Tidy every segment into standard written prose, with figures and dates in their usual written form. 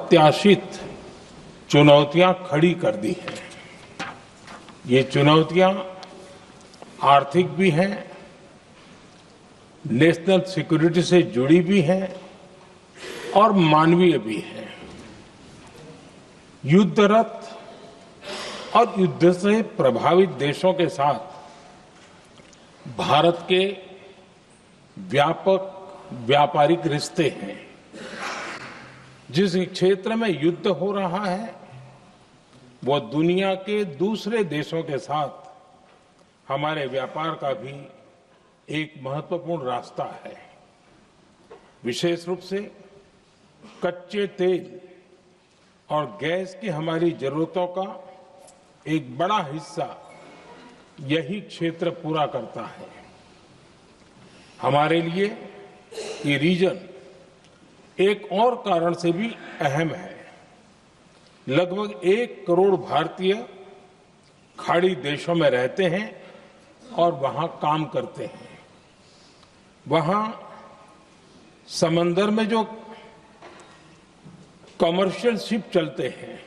अप्रत्याशित चुनौतियां खड़ी कर दी हैं। ये चुनौतियां आर्थिक भी हैं, नेशनल सिक्योरिटी से जुड़ी भी हैं और मानवीय भी हैं। युद्धरत और युद्ध से प्रभावित देशों के साथ भारत के व्यापक व्यापारिक रिश्ते हैं। जिस क्षेत्र में युद्ध हो रहा है वो दुनिया के दूसरे देशों के साथ हमारे व्यापार का भी एक महत्वपूर्ण रास्ता है। विशेष रूप से कच्चे तेल और गैस की हमारी जरूरतों का एक बड़ा हिस्सा यही क्षेत्र पूरा करता है। हमारे लिए ये रीजन एक और कारण से भी अहम है। लगभग 1 करोड़ भारतीय खाड़ी देशों में रहते हैं और वहां काम करते हैं। वहां समंदर में जो कमर्शियल शिप चलते हैं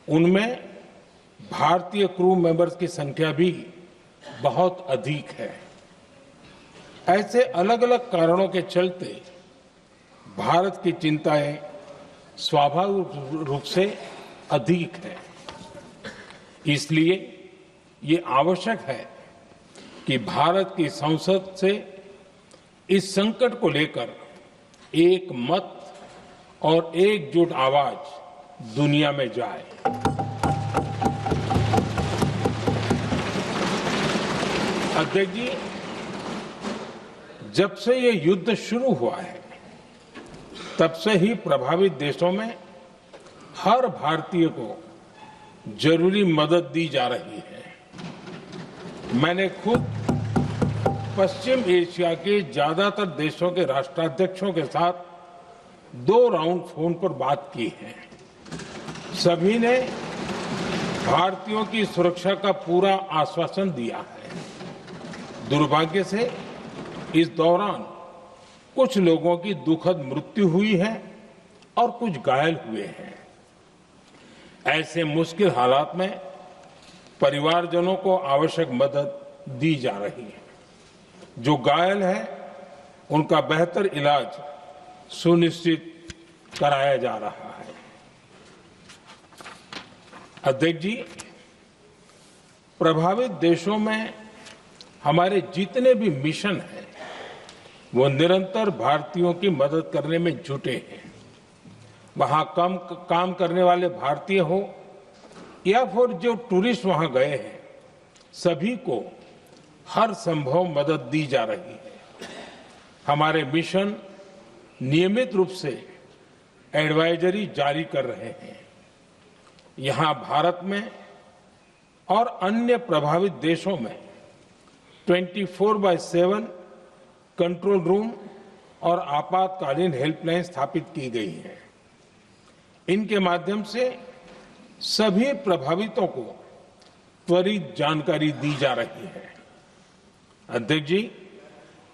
उनमें भारतीय क्रू मेंबर्स की संख्या भी बहुत अधिक है। ऐसे अलग अलग कारणों के चलते भारत की चिंताएं स्वाभाविक रूप से अधिक है। इसलिए ये आवश्यक है कि भारत की संसद से इस संकट को लेकर एक मत और एकजुट आवाज दुनिया में जाए। अध्यक्ष जी, जब से ये युद्ध शुरू हुआ है तब से ही प्रभावित देशों में हर भारतीय को जरूरी मदद दी जा रही है। मैंने खुद पश्चिम एशिया के ज्यादातर देशों के राष्ट्राध्यक्षों के साथ 2 राउंड फोन पर बात की है। सभी ने भारतीयों की सुरक्षा का पूरा आश्वासन दिया है। दुर्भाग्य से इस दौरान कुछ लोगों की दुखद मृत्यु हुई है और कुछ घायल हुए हैं। ऐसे मुश्किल हालात में परिवारजनों को आवश्यक मदद दी जा रही है। जो घायल है उनका बेहतर इलाज सुनिश्चित कराया जा रहा है। अध्यक्ष जी, प्रभावित देशों में हमारे जितने भी मिशन हैं वो निरंतर भारतीयों की मदद करने में जुटे हैं। वहां काम करने वाले भारतीय हो या फिर जो टूरिस्ट वहां गए हैं, सभी को हर संभव मदद दी जा रही है। हमारे मिशन नियमित रूप से एडवाइजरी जारी कर रहे हैं। यहां भारत में और अन्य प्रभावित देशों में 24/7 कंट्रोल रूम और आपातकालीन हेल्पलाइन स्थापित की गई है। इनके माध्यम से सभी प्रभावितों को त्वरित जानकारी दी जा रही है। अध्यक्ष जी,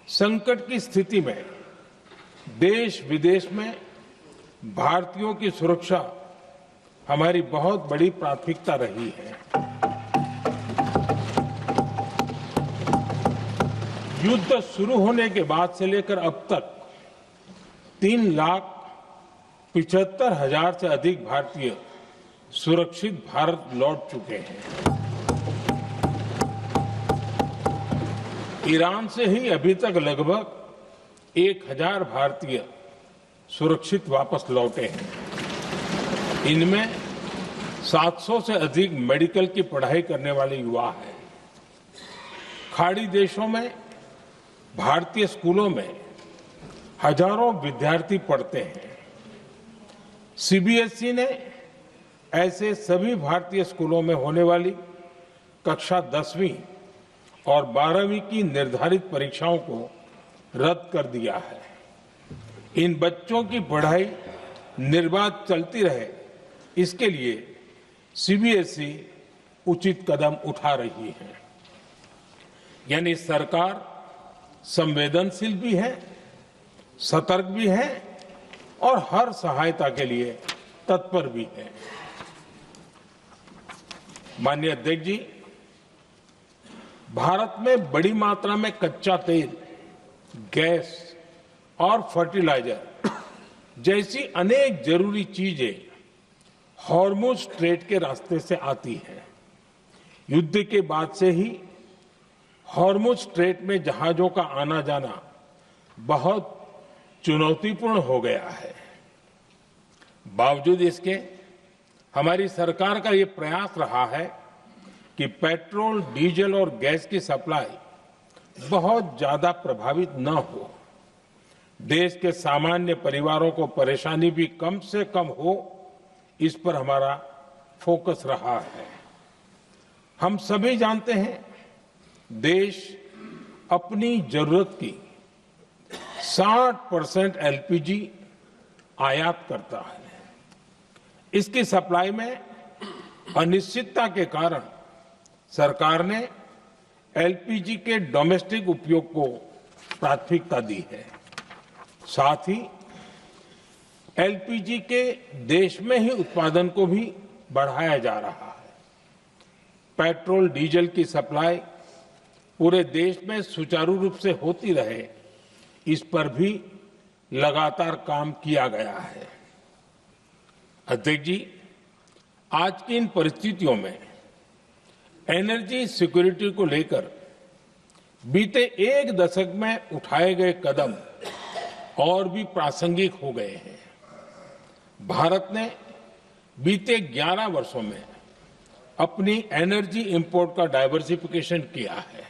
संकट की स्थिति में देश विदेश में भारतीयों की सुरक्षा हमारी बहुत बड़ी प्राथमिकता रही है। युद्ध शुरू होने के बाद से लेकर अब तक 3,75,000 से अधिक भारतीय सुरक्षित भारत लौट चुके हैं। ईरान से ही अभी तक लगभग 1,000 भारतीय सुरक्षित वापस लौटे हैं। इनमें 700 से अधिक मेडिकल की पढ़ाई करने वाले युवा हैं। खाड़ी देशों में भारतीय स्कूलों में हजारों विद्यार्थी पढ़ते हैं। सीबीएसई ने ऐसे सभी भारतीय स्कूलों में होने वाली कक्षा 10वीं और 12वीं की निर्धारित परीक्षाओं को रद्द कर दिया है। इन बच्चों की पढ़ाई निर्बाध चलती रहे, इसके लिए सीबीएसई उचित कदम उठा रही है। यानी सरकार संवेदनशील भी है, सतर्क भी है और हर सहायता के लिए तत्पर भी है। माननीय अध्यक्ष जी, भारत में बड़ी मात्रा में कच्चा तेल, गैस और फर्टिलाइजर जैसी अनेक जरूरी चीजें हॉर्मुज स्ट्रेट के रास्ते से आती हैं। युद्ध के बाद से ही हॉर्मुज स्ट्रेट में जहाजों का आना जाना बहुत चुनौतीपूर्ण हो गया है। बावजूद इसके हमारी सरकार का ये प्रयास रहा है कि पेट्रोल, डीजल और गैस की सप्लाई बहुत ज्यादा प्रभावित न हो, देश के सामान्य परिवारों को परेशानी भी कम से कम हो, इस पर हमारा फोकस रहा है। हम सभी जानते हैं, देश अपनी जरूरत की 60% एलपीजी आयात करता है। इसकी सप्लाई में अनिश्चितता के कारण सरकार ने एलपीजी के डोमेस्टिक उपयोग को प्राथमिकता दी है। साथ ही एलपीजी के देश में ही उत्पादन को भी बढ़ाया जा रहा है। पेट्रोल, डीजल की सप्लाई पूरे देश में सुचारू रूप से होती रहे, इस पर भी लगातार काम किया गया है। अध्यक्ष जी, आज की इन परिस्थितियों में एनर्जी सिक्योरिटी को लेकर बीते एक दशक में उठाए गए कदम और भी प्रासंगिक हो गए हैं। भारत ने बीते 11 वर्षों में अपनी एनर्जी इंपोर्ट का डाइवर्सिफिकेशन किया है।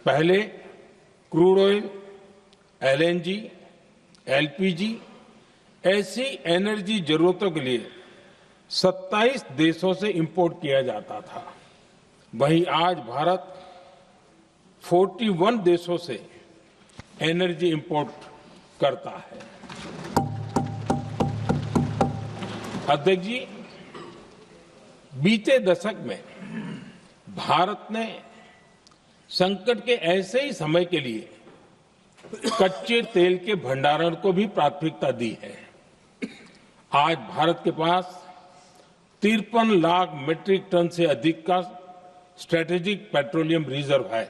पहले क्रूड ऑयल, एलएनजी, एलपीजी ऐसी एनर्जी जरूरतों के लिए 27 देशों से इंपोर्ट किया जाता था। वहीं आज भारत 41 देशों से एनर्जी इंपोर्ट करता है। अध्यक्ष जी, बीते दशक में भारत ने संकट के ऐसे ही समय के लिए कच्चे तेल के भंडारण को भी प्राथमिकता दी है। आज भारत के पास 53 लाख मीट्रिक टन से अधिक का स्ट्रेटेजिक पेट्रोलियम रिजर्व है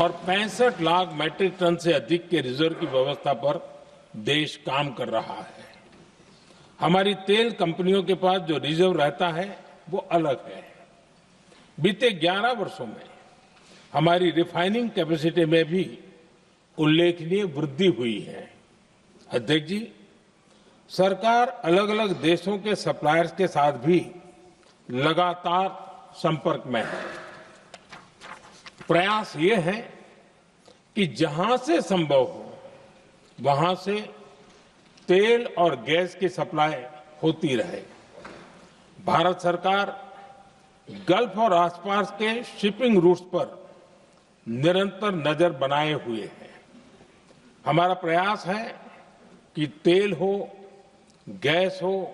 और 65 लाख मीट्रिक टन से अधिक के रिजर्व की व्यवस्था पर देश काम कर रहा है। हमारी तेल कंपनियों के पास जो रिजर्व रहता है वो अलग है। बीते 11 वर्षों में हमारी रिफाइनिंग कैपेसिटी में भी उल्लेखनीय वृद्धि हुई है। अध्यक्ष जी, सरकार अलग अलग देशों के सप्लायर्स के साथ भी लगातार संपर्क में है। प्रयास ये है कि जहां से संभव हो वहां से तेल और गैस की सप्लाई होती रहे। भारत सरकार गल्फ और आसपास के शिपिंग रूट्स पर निरंतर नजर बनाए हुए है। हमारा प्रयास है कि तेल हो, गैस हो,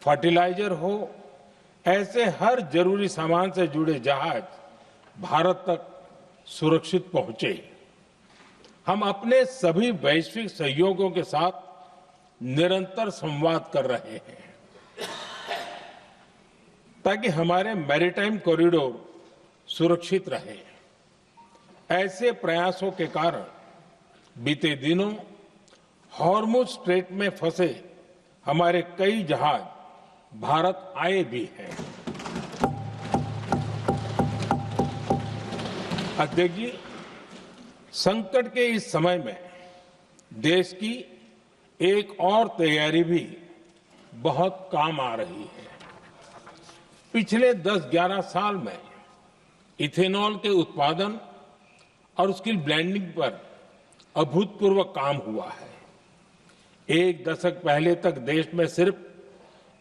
फर्टिलाइजर हो, ऐसे हर जरूरी सामान से जुड़े जहाज भारत तक सुरक्षित पहुंचे। हम अपने सभी वैश्विक सहयोगियों के साथ निरंतर संवाद कर रहे हैं ताकि हमारे मैरीटाइम कॉरिडोर सुरक्षित रहे। ऐसे प्रयासों के कारण बीते दिनों हॉर्मुज स्ट्रेट में फंसे हमारे कई जहाज भारत आए भी हैं। अध्यक्ष जी, संकट के इस समय में देश की एक और तैयारी भी बहुत काम आ रही है। पिछले 10-11 साल में इथेनॉल के उत्पादन और उसकी ब्लेंडिंग पर अभूतपूर्व काम हुआ है। एक दशक पहले तक देश में सिर्फ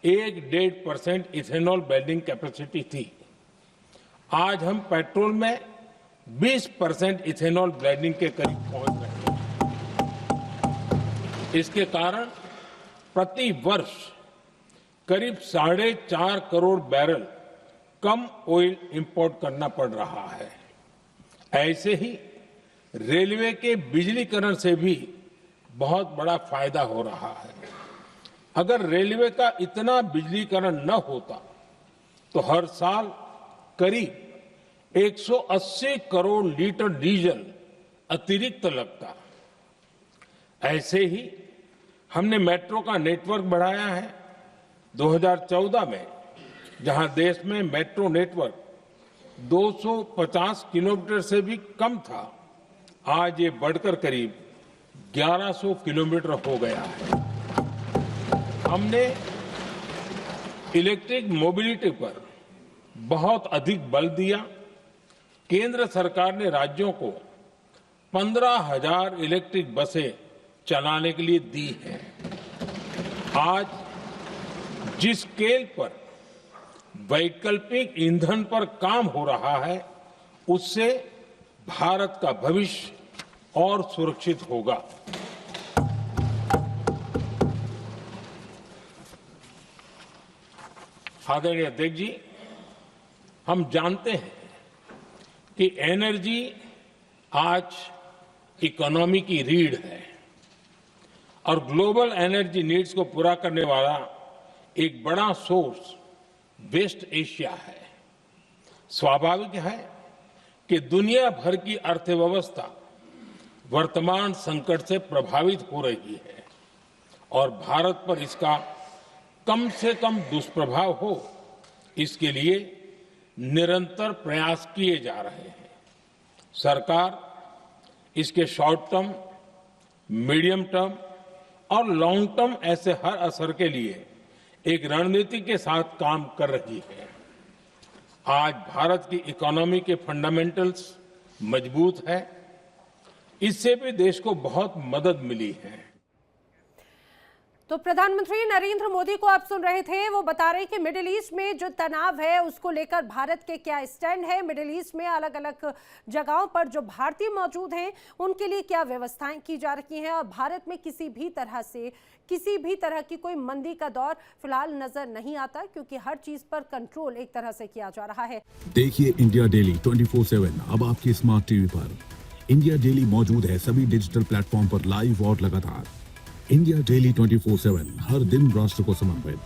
1-1.5% इथेनॉल ब्लेंडिंग कैपेसिटी थी। आज हम पेट्रोल में 20% इथेनॉल ब्लेंडिंग के करीब पहुंच रहे हैं। इसके कारण प्रति वर्ष करीब 4.5 करोड़ बैरल कम ऑयल इंपोर्ट करना पड़ रहा है। ऐसे ही रेलवे के बिजलीकरण से भी बहुत बड़ा फायदा हो रहा है। अगर रेलवे का इतना बिजलीकरण न होता तो हर साल करीब 180 करोड़ लीटर डीजल अतिरिक्त लगता। ऐसे ही हमने मेट्रो का नेटवर्क बढ़ाया है। 2014 में जहां देश में मेट्रो नेटवर्क 250 किलोमीटर से भी कम था, आज ये बढ़कर करीब 1100 किलोमीटर हो गया है। हमने इलेक्ट्रिक मोबिलिटी पर बहुत अधिक बल दिया। केंद्र सरकार ने राज्यों को 15,000 इलेक्ट्रिक बसें चलाने के लिए दी है। आज जिस स्केल पर वैकल्पिक ईंधन पर काम हो रहा है, उससे भारत का भविष्य और सुरक्षित होगा। आदरणीय अध्यक्ष जी, हम जानते हैं कि एनर्जी आज इकोनॉमी की रीढ़ है और ग्लोबल एनर्जी नीड्स को पूरा करने वाला एक बड़ा सोर्स वेस्ट एशिया है। स्वाभाविक है कि दुनिया भर की अर्थव्यवस्था वर्तमान संकट से प्रभावित हो रही है और भारत पर इसका कम से कम दुष्प्रभाव हो, इसके लिए निरंतर प्रयास किए जा रहे हैं। सरकार इसके शॉर्ट टर्म, मीडियम टर्म और लॉन्ग टर्म ऐसे हर असर के लिए एक रणनीति के साथ काम कर रही है। आज भारत की इकोनॉमी के फंडामेंटल्स मजबूत है। इससे भी देश को बहुत मदद मिली है। तो प्रधानमंत्री नरेंद्र मोदी को आप सुन रहे थे। वो बता रहे कि मिडिल ईस्ट में जो तनाव है उसको लेकर भारत के क्या स्टैंड है, मिडिल ईस्ट में अलग अलग जगहों पर जो भारतीय मौजूद हैं उनके लिए क्या व्यवस्थाएं की जा रही हैं और भारत में किसी भी तरह की कोई मंदी का दौर फिलहाल नजर नहीं आता, क्योंकि हर चीज पर कंट्रोल एक तरह से किया जा रहा है। देखिए इंडिया डेली 24/7 अब आपकी स्मार्ट टीवी पर। इंडिया डेली मौजूद है सभी डिजिटल प्लेटफॉर्म पर लाइव और लगातार। इंडिया डेली 24/7 हर दिन राष्ट्र को समर्पित।